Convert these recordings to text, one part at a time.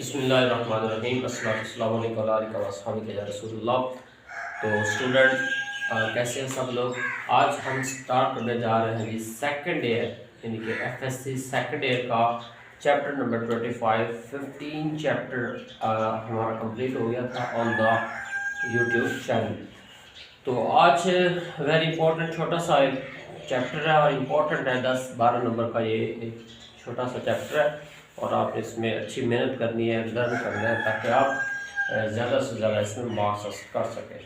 बिस्मिल्लाहिर्रहमानिर्रहीम अस्सलाम वालेकुम व अस्सहाबिका या रसूलुल्लाह। तो स्टूडेंट कैसे हैं सब लोग। आज हम स्टार्ट करने जा रहे हैं जी सेकंड ईयर यानी कि एफएससी सेकंड ईयर का चैप्टर नंबर 15 चैप्टर हमारा कंप्लीट हो गया था ऑन द यूट्यूब चैनल। तो आज वेरी इंपॉर्टेंट छोटा सा एक चैप्टर है और इम्पोर्टेंट है 10-12 नंबर का ये एक छोटा सा चैप्टर है और आप इसमें अच्छी मेहनत करनी है, लर्न करना है ताकि आप ज़्यादा से ज़्यादा इसमें मार्क्स कर सकें।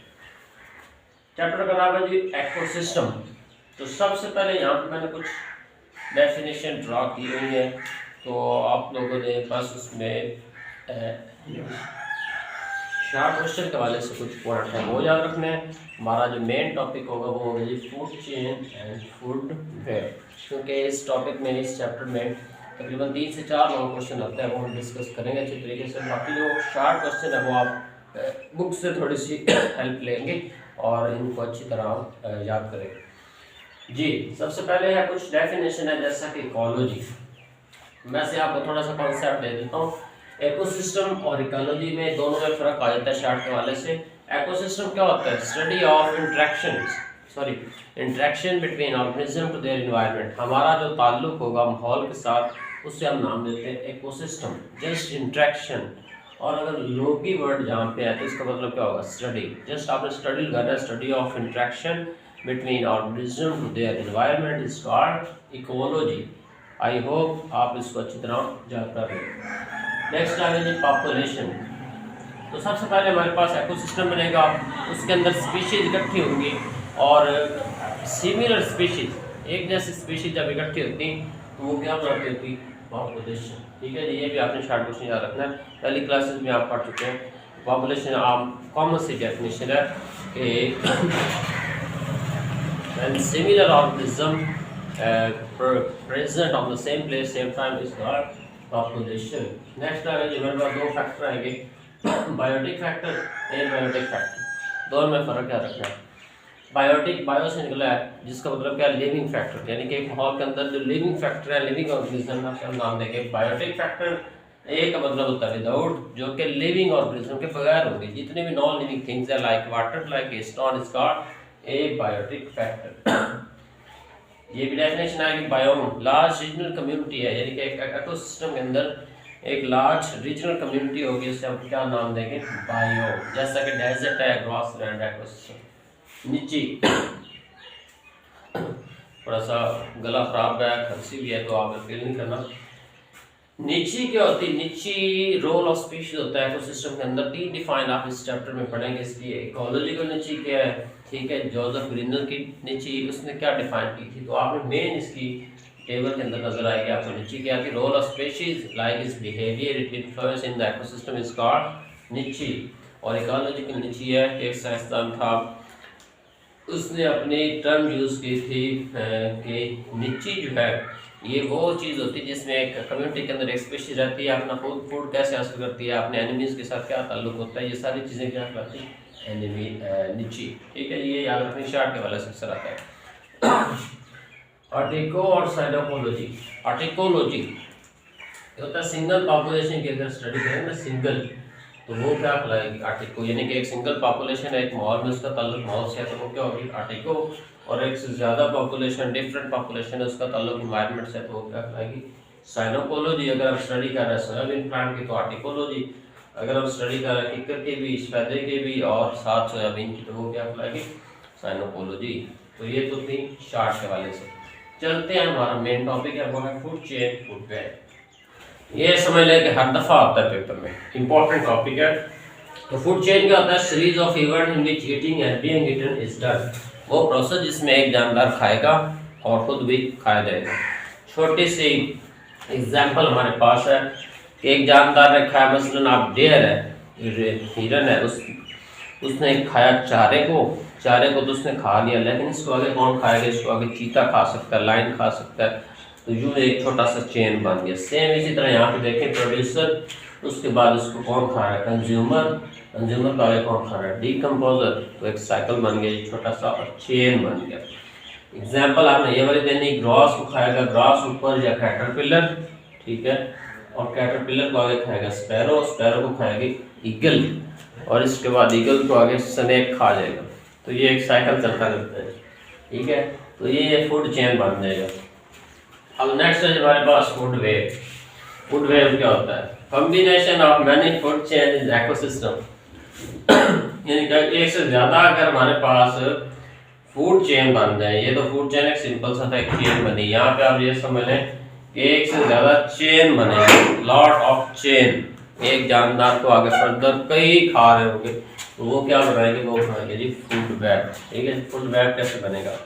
चैप्टर का नाम है जी इकोसिस्टम। तो सबसे पहले यहाँ पे मैंने कुछ डेफिनेशन ड्रा की हुई है, तो आप लोगों ने बस उसमें शार्ट क्वेश्चन के हवाले से कुछ पॉइंट है वो याद रखना है। हमारा जो मेन टॉपिक होगा वो होगा जी food chain and food web, क्योंकि इस टॉपिक में इस चैप्टर में तकरीबन 3 से 4 लॉन्ग क्वेश्चन आते हैं, वो हम डिस्कस करेंगे अच्छी तरीके से। बाकी जो शार्ट क्वेश्चन है वो आप बुक से थोड़ी सी हेल्प लेंगे और इनको अच्छी तरह याद करेंगे जी। सबसे पहले है कुछ डेफिनेशन है जैसा कि इकोलॉजी। मैं से आपको थोड़ा सा कॉन्सेप्ट दे देता हूँ। इकोसिस्टम और इकोलॉजी में दोनों में फ़र्क आ जाता है शार्ट के वाले से। इकोसिस्टम क्या होता है? Study of interaction between organism to their environment. हमारा जो ताल्लुक होगा माहौल के साथ उससे हम नाम देते हैं इकोसिस्टम, जस्ट इंट्रैक्शन। और अगर लोगी वर्ड जहाँ पे है तो इसका मतलब क्या होगा? स्टडी। जस्ट आपने स्टडी लगाना है, study of interaction between organism to their environment is called ecology. I hope आप इसको अच्छी तरह याद कर रहे हैं। नेक्स्ट आ गया पॉपुलेशन। तो सबसे पहले हमारे पास इकोसिस्टम बनेगा, उसके अंदर स्पीशीज इकट्ठी होंगी और सिमिलर स्पीशीज, एक जैसी स्पीशीज जब इकट्ठी होती तो वो क्या बनाती होती? पॉपुलेशन। ठीक है जी, ये भी आपने शार्ट क्वेश्चन याद रखना है। पहली क्लासेस में आप पढ़ चुके हैं। पॉपुलेशन आप कॉमन सी डेफिनेशन है कि similar organism present on the same place same time is called population. Next आ गया हमारे पास दो फैक्टर आएंगे, बायोटिक फैक्टर, एबायोटिक फैक्टर। दोनों में फर्क क्या रखना है? बायोटिक, बायो से निकला है जिसका मतलब क्या? लिविंग फैक्टर, यानी कि एक माहौल के अंदर जो लिविंग फैक्टर है, लिविंग ऑर्गेनिज्म का हम नाम देंगे बायोटिक फैक्टर। ए का मतलब होता है विदाउट, जो कि लिविंग ऑर्गेनिज्म के बगैर होगी। जितने भी नॉन लिविंग थिंग्स है like water, like stone is called abiotic factor. ये भी डेफिनेशन आएगी बायोम, लार्ज रीजनल कम्युनिटी है, यानी कि एक इकोसिस्टम के अंदर एक लार्ज रीजनल कम्युनिटी होगी, उससे हम क्या नाम देंगे? बायोम। जैसा कि डेजर्ट है, ग्रासलैंड है, इकोसिस्टम। नीची, थोड़ा सा गला खराब है, खांसी भी है तो आप फील नहीं करना। नीची क्या होती है? नीची रोल ऑफ स्पीशीज होता है इकोसिस्टम के अंदर। 3 डिफाइन आप इस चैप्टर में पढ़ेंगे, इसलिए इकोलॉजिकल नीची क्या है? ठीक है, जोसेफ ग्रीनर की नीची उसने क्या डिफाइन की थी, तो आपने मेन इसकी टेबल के अंदर नजर आएगी आपको नीची क्या थी? Role of species like is behaviour it influence in the ecosystem is called niche. और इकोलॉजिकल नीची है, एक साइंसदान था उसने अपनी टर्म यूज़ की थी कि नीची जो है ये वो चीज़ होती है जिसमें एक कम्युनिटी के अंदर एक स्पीशीज रहती है, अपना फूड कैसे हासिल करती है, अपने एनिमीज़ के साथ क्या ताल्लुक होता है, ये सारी चीज़ें क्या कहलाती हैं? एनिमी नीची। ठीक है, ये याद रखनी शार्ट के वाले से अक्सर आता है। आर्टिको और साइनोपोलॉजी। आर्टिकोलॉजी होता है सिंगल पॉपुलेशन की अगर स्टडी करें ना, सिंगल, तो वो क्या कहलाएगी? आर्टिको। यानी कि एक सिंगल पॉपुलेशन है एक माहौल में, उसका ताल्लुक माहौल से है तो वो क्या होगी? आर्टिको। और एक से ज़्यादा पॉपुलेशन, डिफरेंट पॉपुलेशन है, उसका ताल्लुक इन्वायरमेंट से है तो वो क्या कहलाएगी? साइनोपोलॉजी। अगर आप स्टडी कर रहे हैं सोयाबीन प्लांट की तो आर्टिकोलॉजी। अगर हम स्टडी कर रहे हैं किकर के भी, सफेदे के भी और साथ सोयाबीन की तो वो क्या कहलाएगी? साइनोपोलॉजी। तो ये तो थी शार्ट के वाले से। चलते हैं, हमारा मेन टॉपिक है वो है फूड चेन, फूड वेब। ये समझ लें कि हर दफ़ा आता है पेपर में, इंपॉर्टेंट टॉपिक है। तो फूड चेन क्या होता है? Series of event in which eating and being eaten is done. वो प्रोसेस जिसमें एक जानदार खाएगा और खुद भी खाया जाएगा। छोटी सी एग्जाम्पल हमारे पास है कि एक जानदार ने खाया, मसलन आप डेयर है, हिरन है, उसने खाया चारे को तो उसने खा लिया, लेकिन इसको आगे कौन खाएगा? इसको आगे चीता खा सकता है, लाइन खा सकता है, तो यूँ एक छोटा सा चेन बन गया। सेम इसी तरह यहाँ पे देखें, प्रोड्यूसर, उसके बाद उसको कौन खा रहा है? कंज्यूमर का आगे कौन खा रहा है? डीकम्पोजर। तो एक साइकिल बन गया, छोटा सा चेन बन गया। एग्जाम्पल आपने ये वाली देनी, ग्रास को खाएगा, ग्रास ऊपर या कैटरपिलर, ठीक है, और कैटरपिलर को आगे खाएगा स्पैरो, स्पैरो को खाएगी ईगल, और इसके बाद ईगल को आगे स्नेक खा जाएगा। तो ये एक साइकिल चलता रहता है, ठीक है। तो ये फूड चेन बन जाएगा। अब नेक्स्ट है हमारे पास फूड वेव। फूड वेव क्या होता है? Combination of many food chain in ecosystem. यानी कि एक से ज्यादा अगर हमारे पास फूड चेन बन जाए, ये तो फूड चेन एक सिंपल सा था, एक चेन बनी। यहाँ पे आप ये समझ लें कि एक से ज्यादा चेन बने, लॉट ऑफ चेन, एक जानदार को आगे फर्दर कई खा रहे होंगे, तो वो क्या बनाएंगे? वो बनाएंगे जी फूड वेब, ठीक है। फूड वेब कैसे बनेगा?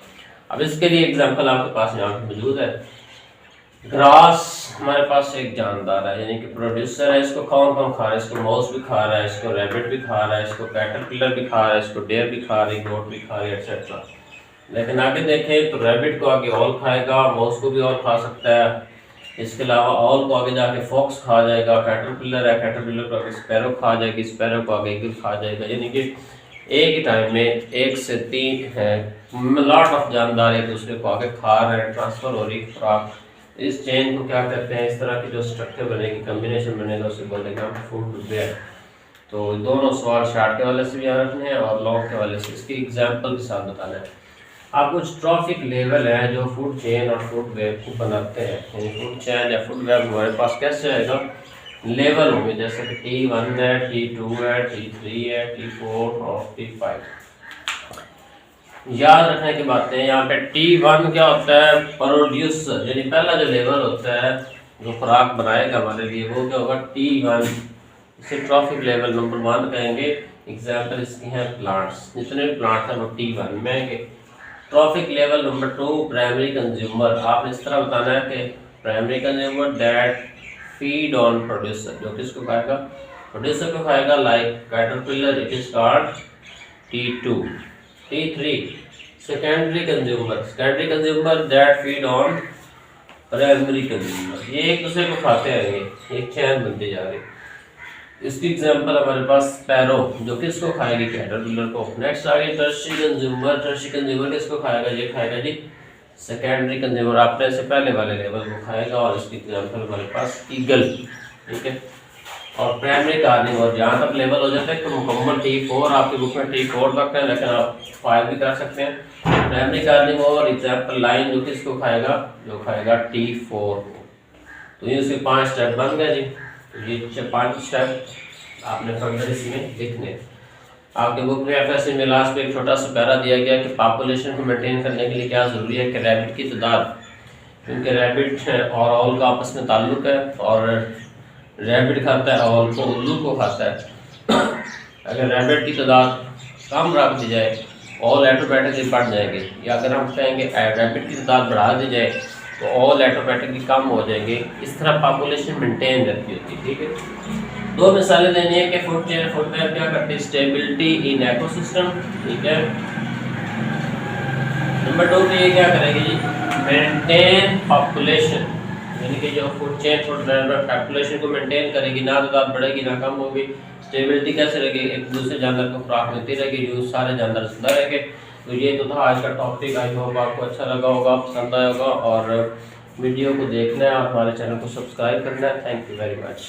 अब इसके लिए एग्जांपल आपके पास यहाँ पे मौजूद है। ग्रास हमारे पास एक जानदार है, यानी कि प्रोड्यूसर है। इसको कौन कौन खा रहा है? इसको माउस भी खा रहा है, इसको रैबिट भी खा रहा है, इसको कैटरपिलर भी खा रहा है, इसको डेयर भी खा रही, गोट भी खा रही है, एक्सेट्रा। लेकिन आगे देखें तो रैबिट को आगे ऑल खाएगा, माउस को भी ऑल खा सकता है। इसके अलावा ऑल को आगे जाके फॉक्स खा जाएगा, कैटरपिलर है, कैटरपिलर को आगे स्पैरो खा जाएगी, स्पैरो को आगे ईगल खा जाएगा। यानी कि एक ही टाइम में एक से तीन है लॉट ऑफ जानदार एक दूसरे को आगे खा रहे हैं, ट्रांसफर हो रही खुराक। इस चेन को क्या कहते हैं? इस तरह की जो स्ट्रक्चर बनेगी, कम्बिनेशन बनेगा, उसे बोलेंगे हम फूड वेब। तो दोनों सवाल शार्ट के वाले से भी याद रखने हैं और लॉन्ग के वाले से, इसकी एग्जाम्पल के साथ बताना है। आप कुछ ट्रॉफिक लेवल है जो फूड चेन और फूड वेब को बनाते हैं। यानी फूड चेन या फूड वेब हमारे पास कैसे आएगा? लेवल होंगे, जैसे कि T1 है, T2 है, T3 है, T4 और T5। याद रखने की बातें, यहाँ पे T1 क्या होता है? प्रोड्यूसर, यानी पहला जो लेवल होता है जो खुराक बनाएगा हमारे लिए, वो क्या होगा? T1। इसे ट्रॉफिक लेवल नंबर 1 कहेंगे। एग्जाम्पल इसकी है प्लांट्स, जितने भी प्लांट हैं वो T1 में आएंगे। Trophic level number 2 primary consumer. आपने इस तरह बताना है कि primary consumer that feed on producer, जो किसको खाएगा? प्रोड्यूसर को खाएगा, like caterpillar, it is called T2। T3 secondary consumer, secondary consumer that feed on primary consumer. ये एक दूसरे को खाते रहेंगे, एक चैन बनती जा रही। इसकी एग्जांपल हमारे पास स्पैरो, जो किसको खाएगी? कैटरपिलर को। नेक्स्ट आगे टर्शियरी कंज्यूमर। टर्शियरी कंज्यूमर किसको खाएगा? ये खाएगा जी सेकेंडरी कंज्यूमर, आपने से पहले वाले लेवल को खाएगा। और इसकी एग्जांपल हमारे पास ईगल, ठीक है। और प्राइमरी कार्निवोर, जहाँ तक लेवल हो जाता है तो मुकम्मल T4, आपकी बुक में T4 तक है, लेकिन आप 5 भी कर सकते हैं। प्राइमरी कार्निवोर एग्जांपल लाइन, जो किसको खाएगा? जो खाएगा T4 को। तो ये उसके 5 स्टेप बन गए जी। ये 5 स्टेप आपने फर्दर इसमें लिखने। आपके बुक में FSC में लास्ट पे एक छोटा सा पैरा दिया गया कि पॉपुलेशन को मेंटेन करने के लिए क्या ज़रूरी है कि रैबिट की तादाद, क्योंकि रैबिट और ऑल का आपस में ताल्लुक है, और रैबिट खाता है ऑल को, उल्लू को खाता है। अगर रैबिट की तादाद कम रख दी जाए, ऑल ऑटोमेटिकली बढ़ जाएंगे, या अगर हम कहेंगे रैबिट की तादाद बढ़ा दी जाए तो ऑल ऑटोमेटिकली कम हो जाएंगे। इस तरह पॉपुलेशन मेंटेन रहती होती है, ठीक है। 2 मिसालें देनी है कि फूड चेन फूड वेब क्या करती है? स्टेबिलिटी इन इकोसिस्टम, ठीक है। नंबर 2 पे ये क्या करेगी जी? मेंटेन पॉपुलेशन, यानी कि जो food chain food web population को मेंटेन करेगी, ना तादाद बढ़ेगी ना कम होगी। स्टेबिलिटी कैसे रहेगी? एक दूसरे जानवर को खुराक मिलती रहेगी, जो सारे जानवर जिंदा रहेंगे। तो ये तो था आज का टॉपिक। आई होप आपको अच्छा लगा होगा, पसंद आया होगा, और वीडियो को देखना है और हमारे चैनल को सब्सक्राइब करना है। Thank you very much.